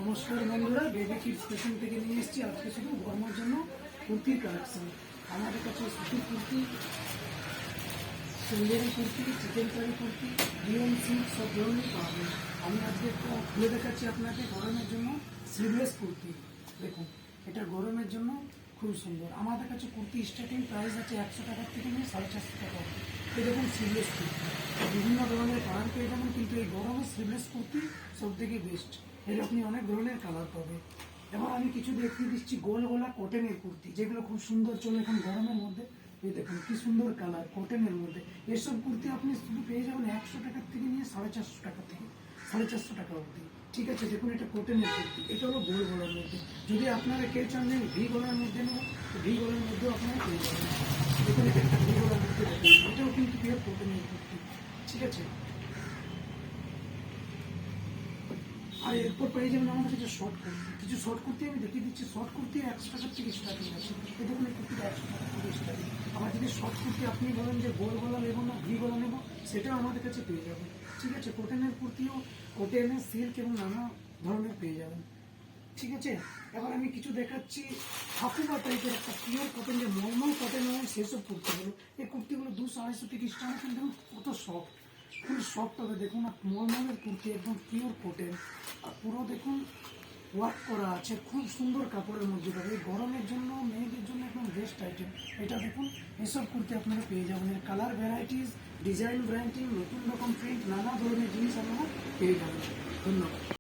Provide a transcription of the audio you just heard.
নমস্কার বন্ধুরা, baby kids fashion থেকে নিয়ে এসেছি আজকে শুধু গরমের জন্য কুর্তির কালেকশন। আমাদের কাছে সুতির kurti, Chanderi kurti, chikankari kurti, DM silk সব ধরনের পাবেন। আমি আজকে খুলে দেখাচ্ছি আপনাকে গরমের জন্য স্লিভলেস কুর্তি। দেখুন, এটা গরমের জন্য খুব সুন্দর। আমাদের কাছে কুর্তি স্টার্টিং প্রাইস আছে 100 টাকার থেকে নিয়ে 450 টাকা অবধি। এই দেখুন স্লিভলেস কুর্তি, বিভিন্ন ধরনের কালার পেয়ে যাবেন, কিন্তু এই গরমে স্লিভলেস কুর্তি সব থেকে বেস্ট। এর আপনি অনেক ধরনের কালার পাবেন। এবার আমি কিছু দেখিয়ে দিচ্ছি গোল গোলা কটনের কুর্তি, যেগুলো খুব সুন্দর চলে এখন গরমের মধ্যে। এই দেখুন কি সুন্দর কালার কটনের মধ্যে। এসব কুর্তি আপনি শুধু পেয়ে যাবেন 100 টাকার থেকে নিয়ে 450 টাকা থেকে 450 টাকা অবধি। ঠিক আছে, দেখুন এটা কটনের কুর্তি, এটা হলো গোল গলার মধ্যে। যদি আপনারা কেউ চান যে ভি গলার মধ্যে নেব, ভি গলার মধ্যেও আপনারা পেয়ে যাবেন। দেখুন এটা একটা ভি গলার মধ্যে, এটাও কিন্তু পিওর কটনের কুর্তি। ঠিক আছে, আর এরপর পেয়ে যাবেন আমাদের কিছু শর্ট কুর্তি। কিছু শর্ট কুর্তি আমি দেখিয়ে দিচ্ছি। শর্ট কুর্তি 100 টাকার থেকে স্টার্টিং আছে। এই দেখুন এই কুর্তিটা 100 টাকা থেকে স্টার্টিং। আবার যদি শর্ট কুর্তি আপনি বলেন যে গোল গলা নেবো না ভি গলা নেবো, সেটাও আমাদের কাছে পেয়ে যাবেন। ঠিক আছে, কটনের কুর্তিও কটনের সিল্ক এবং নানা ধরনের পেয়ে যাবেন। ঠিক আছে, এবার আমি কিছু দেখাচ্ছি হাকুবা টাইপের একটা পিওর কটন, যে নর্মাল কটন হয় সেসব কুর্তিগুলো। এই কুর্তিগুলো 200-250 থেকে স্টার্ট, কিন্তু কত সফট, খুব সফট হবে। দেখুন আর নর্মালের কুর্তি একদম পিওর কটন, আর পুরো দেখুন ওয়ার্ক করা আছে, খুব সুন্দর কাপড়ের মধ্যে পাবে। এই গরমের জন্য মেয়েদের জন্য একদম বেস্ট আইটেম এটা। দেখুন এসব কুর্তি আপনারা পেয়ে যাবেন। এর কালার ভ্যারাইটিস, ডিজাইন ভ্যারাইটি, নতুন রকম প্রিন্ট, নানা ধরনের জিনিস আপনারা পেয়ে যাবেন। ধন্যবাদ।